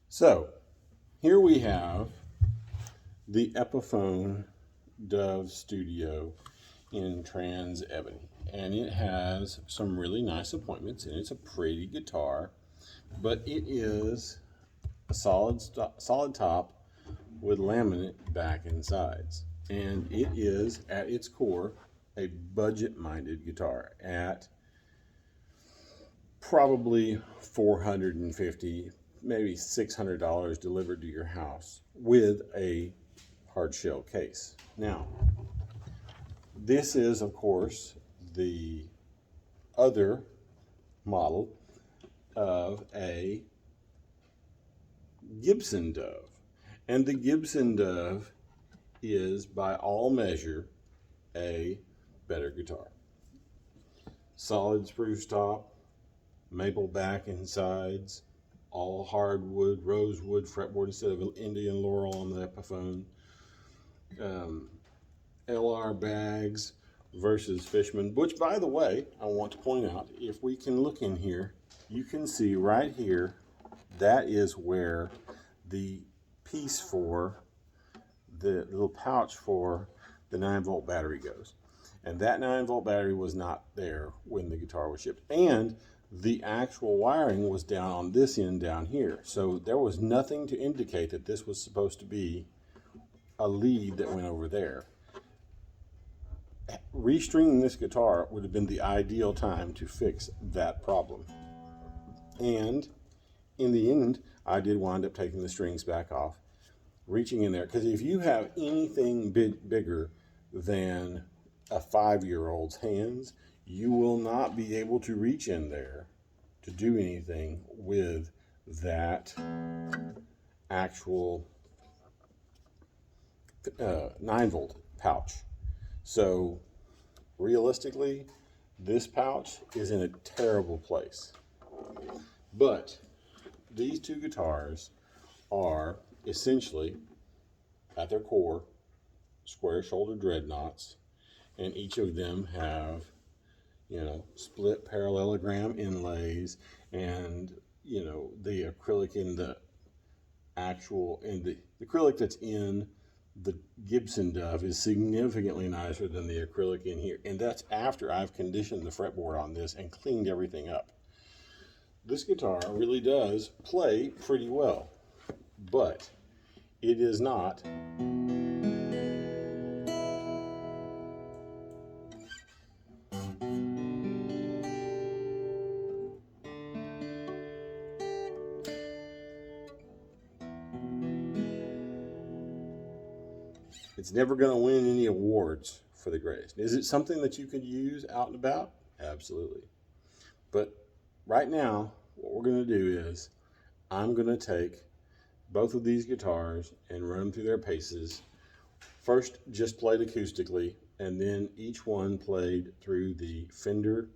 So here we have the Epiphone Dove Studio in Trans Ebony, and it has some really nice appointments, and it's a pretty guitar, but it is a solid top with laminate back and sides, and it is at its core a budget-minded guitar at probably 450, maybe $600 delivered to your house with a hard shell case. Now, this is, of course, the other model of a Gibson Dove. And the Gibson Dove is, by all measure, a better guitar. Solid spruce top, maple back and sides, all hardwood, rosewood fretboard instead of Indian laurel on the Epiphone. LR bags versus Fishman, which, by the way, I want to point out, if we can look in here, you can see right here, that is where the piece for the little pouch for the 9-volt battery goes. And that 9-volt battery was not there when the guitar was shipped. And the actual wiring was down on this end down here. So there was nothing to indicate that this was supposed to be a lead that went over there. Restringing this guitar would have been the ideal time to fix that problem. And in the end, I did wind up taking the strings back off, reaching in there, because if you have anything bigger than a 5-year-old's hands, you will not be able to reach in there to do anything with that actual 9-volt pouch. So realistically, this pouch is in a terrible place. But these two guitars are essentially, at their core, square shoulder dreadnoughts, and each of them have, split parallelogram inlays, and, the acrylic in the acrylic that's in the Gibson Dove is significantly nicer than the acrylic in here. And that's after I've conditioned the fretboard on this and cleaned everything up. This guitar really does play pretty well, but it is not it's never going to win any awards for the greatest. Is it something that you could use out and about? Absolutely. But right now, what we're going to do is I'm going to take both of these guitars and run them through their paces. First, just played acoustically, and then each one played through the Fender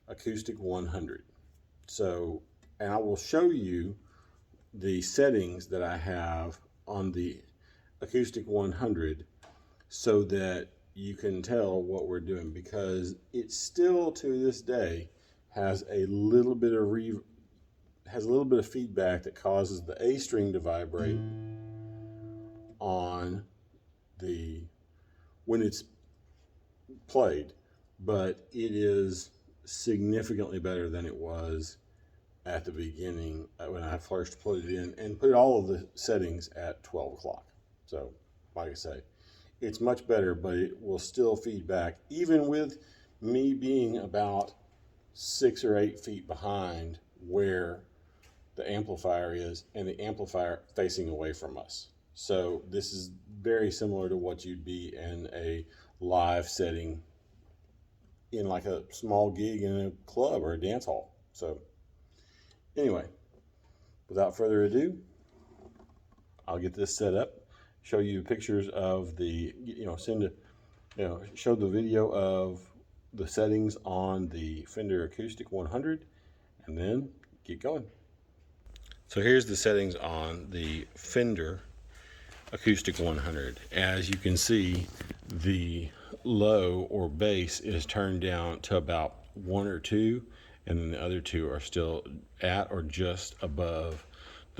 Acoustic 100. So, and I will show you the settings that I have on the Acoustic 100 so that you can tell what we're doing, because it still to this day has a little bit of feedback that causes the A string to vibrate on when it's played, but it is significantly better than it was at the beginning when I first put it in and put all of the settings at 12 o'clock. So, like I say, it's much better, but it will still feedback, even with me being about 6 or 8 feet behind where the amplifier is and the amplifier facing away from us. So this is very similar to what you'd be in a live setting in like a small gig in a club or a dance hall. So anyway, without further ado, I'll get this set up, show you pictures of the, show the video of the settings on the Fender Acoustic 100, and then get going. So here's the settings on the Fender Acoustic 100. As you can see, the low or bass is turned down to about 1 or 2, and then the other two are still at or just above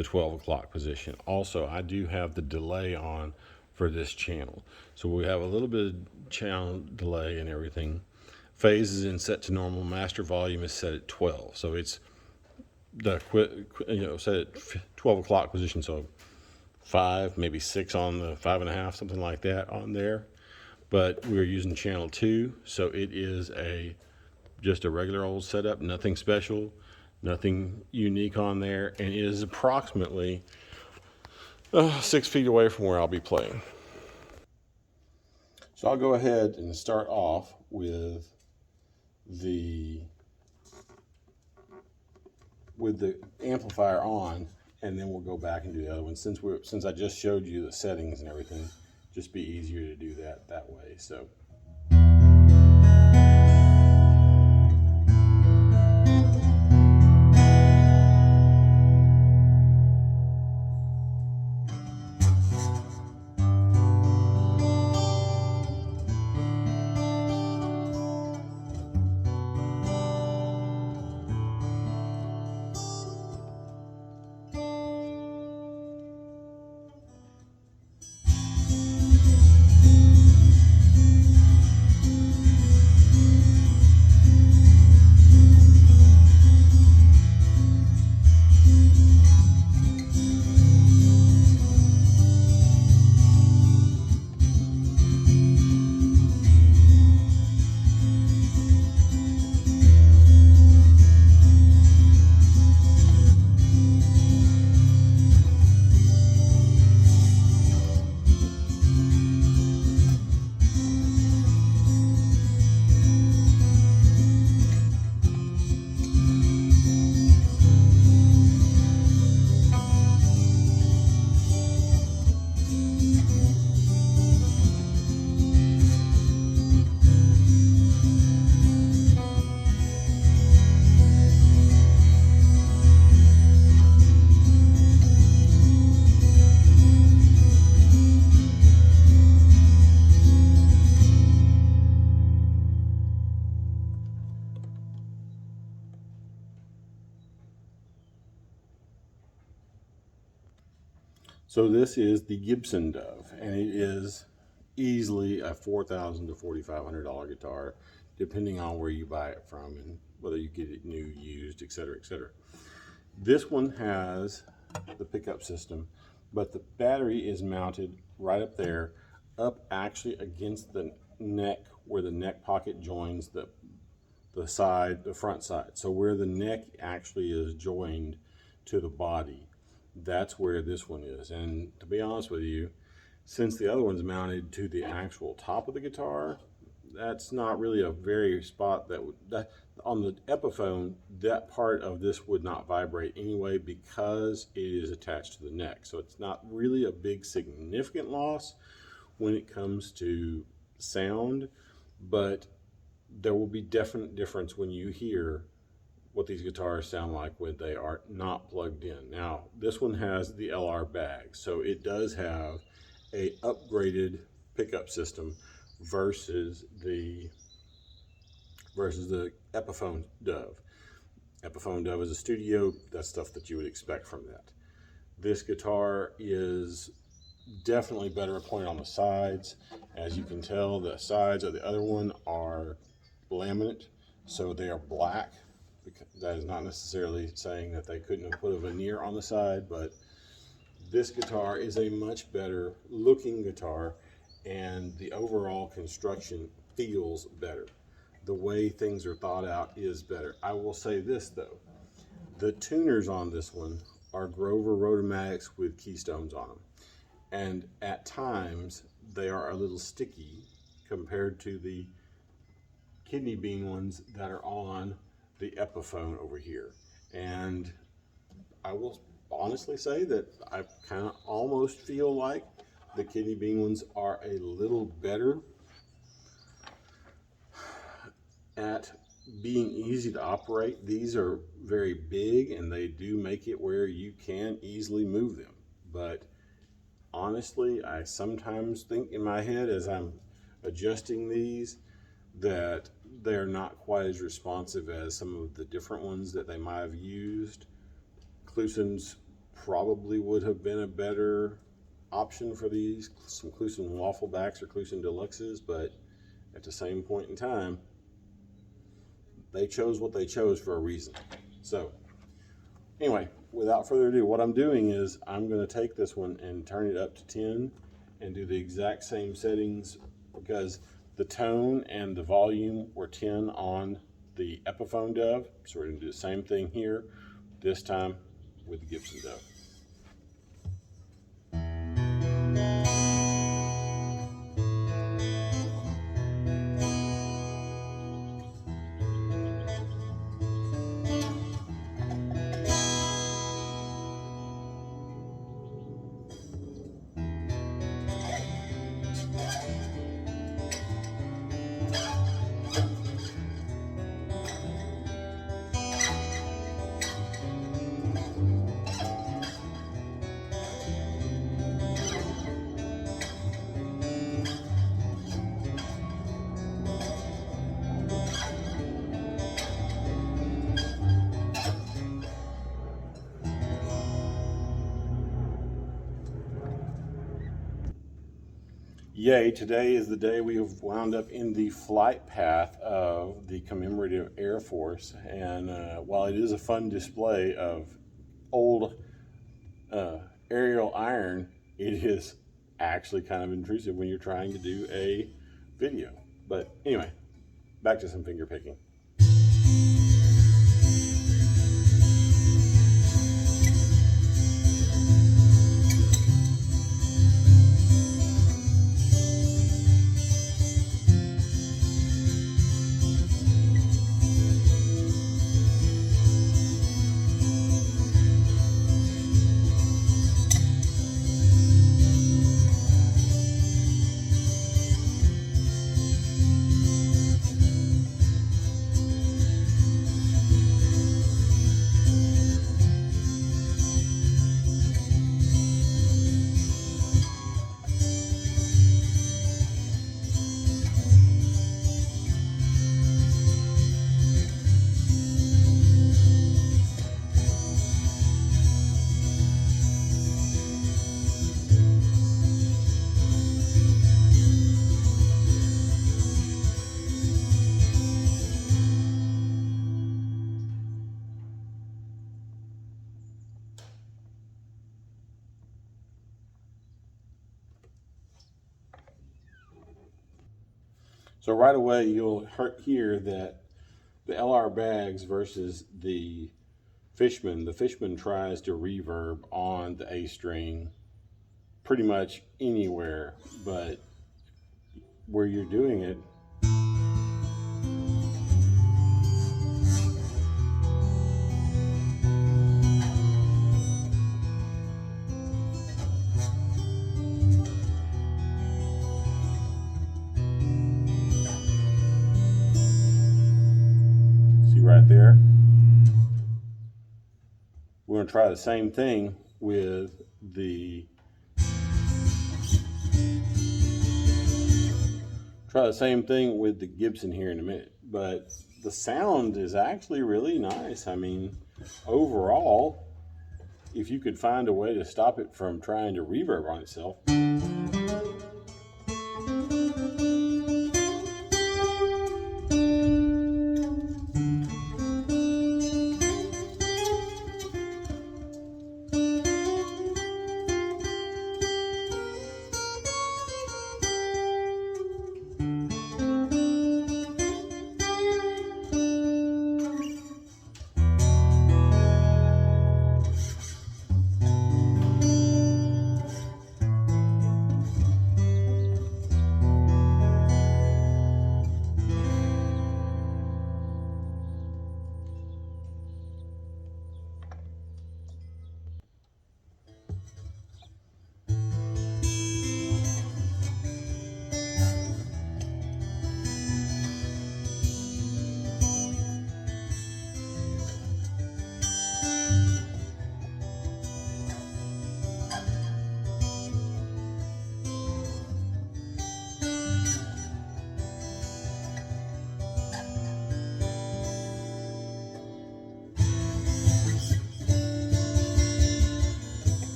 the 12 o'clock position. Also, I do have the delay on for this channel. So we have a little bit of channel delay and everything. Phase is in set to normal. Master volume is set at 12. So it's set at 12 o'clock position. So 5, maybe 6 on the 5.5, something like that on there. But we're using channel 2. So it is just a regular old setup, nothing special, nothing unique on there. And it is approximately 6 feet away from where I'll be playing. So I'll go ahead and start off with the amplifier on, and then we'll go back and do the other one. Since I just showed you the settings and everything, just be easier to do that way. So. So this is the Gibson Dove, and it is easily a $4,000 to $4,500 guitar, depending on where you buy it from and whether you get it new, used, etc., etc. This one has the pickup system, but the battery is mounted right up there, up actually against the neck, where the neck pocket joins the front side. So where the neck actually is joined to the body, that's where this one is. And to be honest with you, since the other one's mounted to the actual top of the guitar, that's not really a very spot that on the Epiphone, that part of this would not vibrate anyway because it is attached to the neck. So it's not really a big significant loss when it comes to sound, but there will be definite difference when you hear what these guitars sound like when they are not plugged in. Now, this one has the LR bag, so it does have a upgraded pickup system versus the Epiphone Dove. Epiphone Dove is a studio. That's stuff that you would expect from that. This guitar is definitely better pointed on the sides. As you can tell, the sides of the other one are laminate, so they are black. That is not necessarily saying that they couldn't have put a veneer on the side, but this guitar is a much better looking guitar, and the overall construction feels better. The way things are thought out is better. I will say this though, the tuners on this one are Grover Rotomatics with keystones on them, and at times they are a little sticky compared to the kidney bean ones that are on the Epiphone over here. And I will honestly say that I kind of almost feel like the kidney bean ones are a little better at being easy to operate. These are very big and they do make it where you can easily move them. But honestly, I sometimes think in my head as I'm adjusting these that they're not quite as responsive as some of the different ones that they might have used. Klusen's probably would have been a better option for these, some Kluson Wafflebacks or Kluson Deluxes, but at the same point in time, they chose what they chose for a reason. So anyway, without further ado, what I'm doing is I'm going to take this one and turn it up to 10 and do the exact same settings, because the tone and the volume were 10 on the Epiphone Dove. So we're going to do the same thing here, this time with the Gibson Dove. Yay, today is the day we have wound up in the flight path of the Commemorative Air Force. And while it is a fun display of old aerial iron, it is actually kind of intrusive when you're trying to do a video. But anyway, back to some finger picking. So right away, you'll hear that the LR Baggs versus the Fishman tries to reverb on the A string pretty much anywhere, but where you're doing it, right there. We're going to try the same thing with the Gibson here in a minute, but the sound is actually really nice. I mean, overall, if you could find a way to stop it from trying to reverb on itself.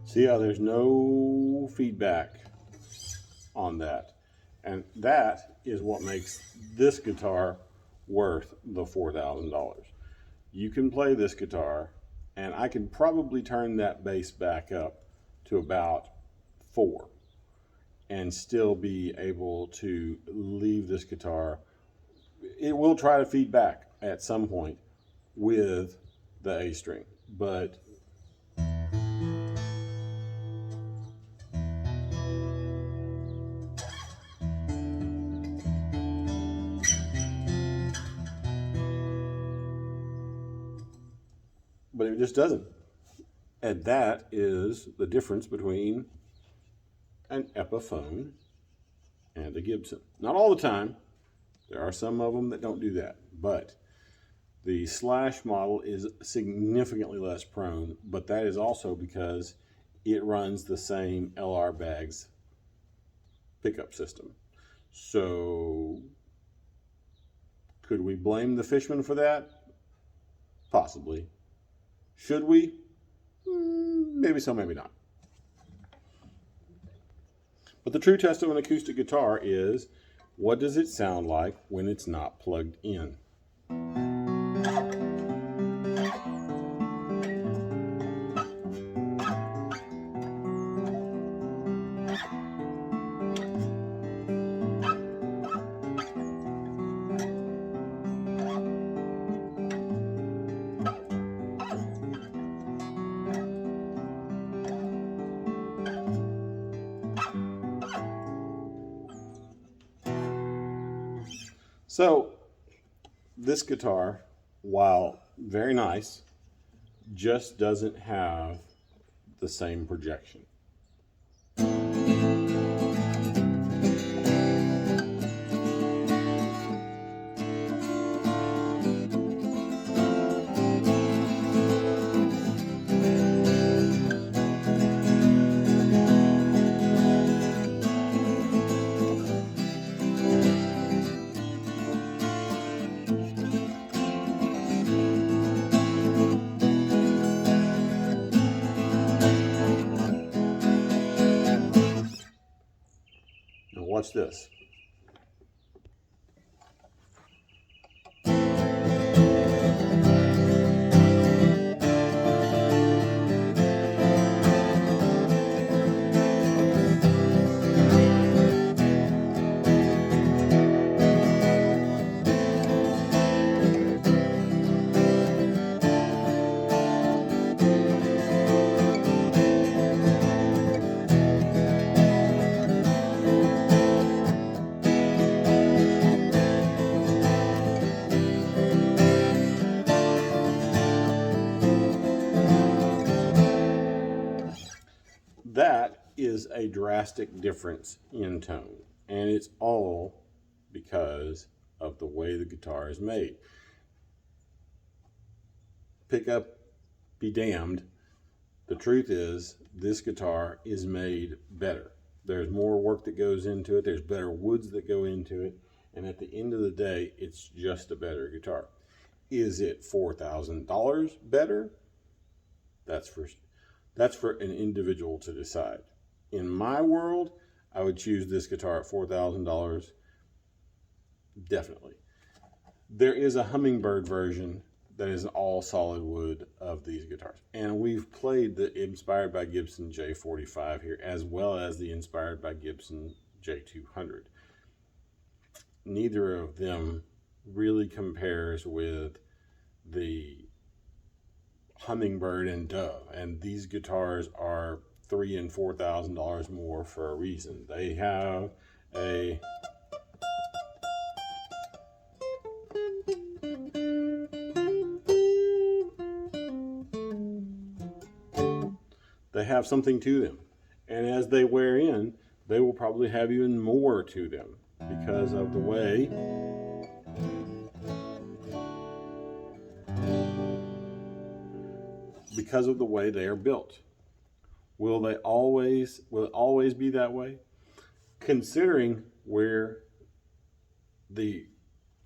See how there's no feedback on that. And that is what makes this guitar worth the $4,000. You can play this guitar, and I can probably turn that bass back up to about 4 and still be able to leave this guitar. It will try to feed back at some point with the A string, but it just doesn't. And that is the difference between an Epiphone and a Gibson. Not all the time. There are some of them that don't do that, but the Slash model is significantly less prone, but that is also because it runs the same LR Baggs pickup system. So could we blame the Fishman for that? Possibly. Should we? Maybe so, maybe not. But the true test of an acoustic guitar is, what does it sound like when it's not plugged in? So this guitar, while very nice, just doesn't have the same projection. Now watch this. That is a drastic difference in tone, and it's all because of the way the guitar is made. Pickup be damned. The truth is, this guitar is made better. There's more work that goes into it. There's better woods that go into it. And at the end of the day, it's just a better guitar. Is it $4,000 better? That's for an individual to decide. In my world, I would choose this guitar at $4,000. Definitely. There is a Hummingbird version that is an all solid wood of these guitars. And we've played the Inspired by Gibson J45 here, as well as the Inspired by Gibson J200. Neither of them really compares with the Hummingbird and Dove. And these guitars are $3,000 and $4,000 more for a reason. They have a something to them, and as they wear in, they will probably have even more to them because of the way they are built. Will it always be that way? Considering where the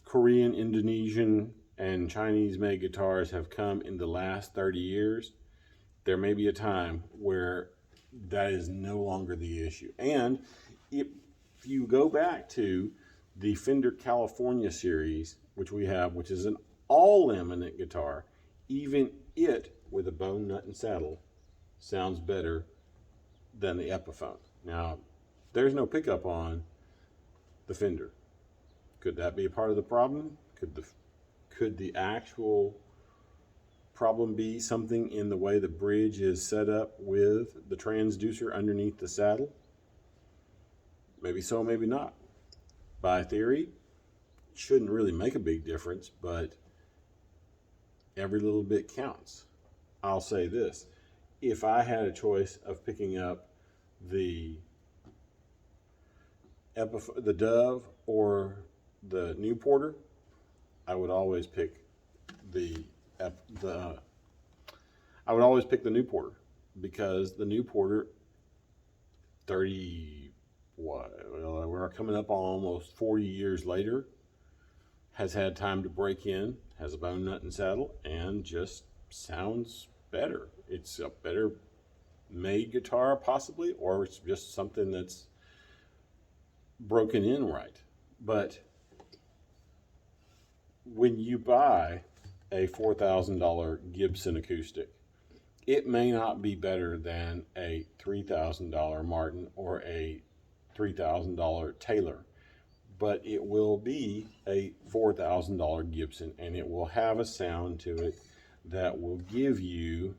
Korean, Indonesian, and Chinese made guitars have come in the last 30 years, there may be a time where that is no longer the issue. And if you go back to the Fender California series, which we have, which is an all laminate guitar, even it with a bone nut and saddle sounds better than the Epiphone. Now, there's no pickup on the Fender. Could that be a part of the problem? Could the actual problem be something in the way the bridge is set up with the transducer underneath the saddle? Maybe so, maybe not. By theory, it shouldn't really make a big difference, but every little bit counts. I'll say this. If I had a choice of picking up the Dove or the New Porter, I would always pick the New Porter, because the New Porter, we're coming up on almost 40 years later, has had time to break in, has a bone nut and saddle, and just sounds better. It's a better made guitar possibly, or it's just something that's broken in right. But when you buy a $4,000 Gibson acoustic, it may not be better than a $3,000 Martin or a $3,000 Taylor, but it will be a $4,000 Gibson, and it will have a sound to it that will give you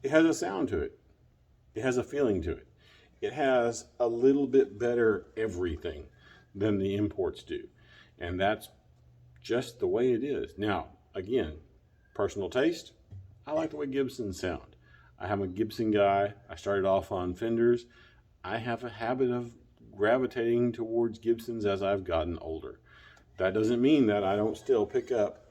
it has a sound to it. It has a feeling to it. It has a little bit better everything than the imports do. And that's just the way it is. Now, again, personal taste, I like the way Gibsons sound. I'm a Gibson guy. I started off on Fenders. I have a habit of gravitating towards Gibsons as I've gotten older. That doesn't mean that I don't still pick up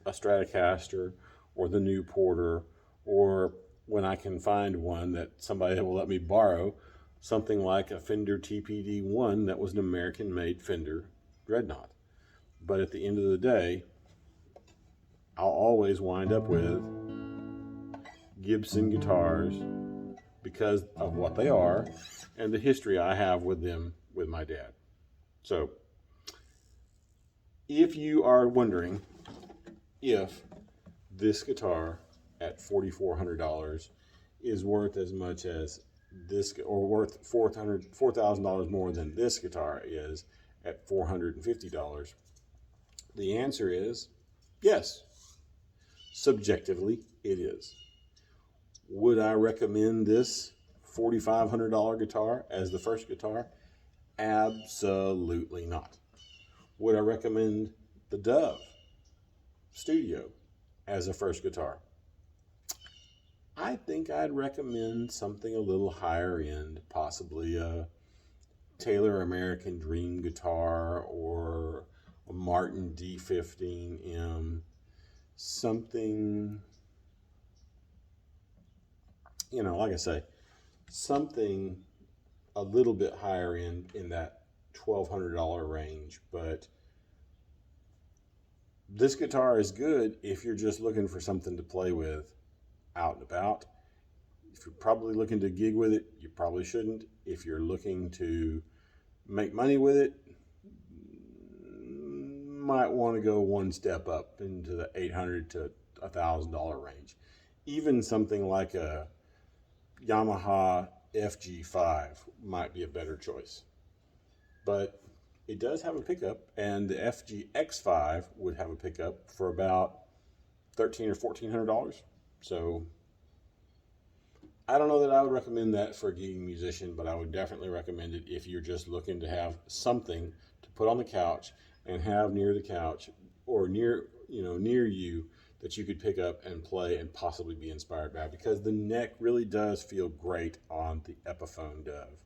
a Stratocaster or the New Porter, or when I can find one that somebody will let me borrow, something like a Fender TPD-1 that was an American-made Fender Dreadnought. But at the end of the day, I'll always wind up with Gibson guitars because of what they are and the history I have with them with my dad. So, if you are wondering if this guitar at $4,400 is worth as much as this, or worth $4,000 more than this guitar is at $450, the answer is yes. Subjectively, it is. Would I recommend this $4,500 guitar as the first guitar? Absolutely not. Would I recommend the Dove Studio as a first guitar? I think I'd recommend something a little higher end, possibly a Taylor American Dream guitar or a Martin D15M, something, like I say, something a little bit higher end in that $1,200 range. But this guitar is good if you're just looking for something to play with out and about. If you're probably looking to gig with it, you probably shouldn't. If you're looking to make money with it, might want to go one step up into the $800 to $1,000 range. even something like a Yamaha FG5 might be a better choice. But it does have a pickup, and the FGX5 would have a pickup for about $1,300 or $1,400. So I don't know that I would recommend that for a gigging musician, but I would definitely recommend it if you're just looking to have something to put on the couch and have near the couch or near you that you could pick up and play and possibly be inspired by, because the neck really does feel great on the Epiphone Dove.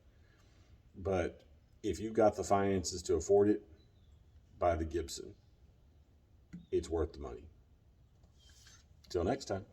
But if you've got the finances to afford it, buy the Gibson. It's worth the money. Till next time.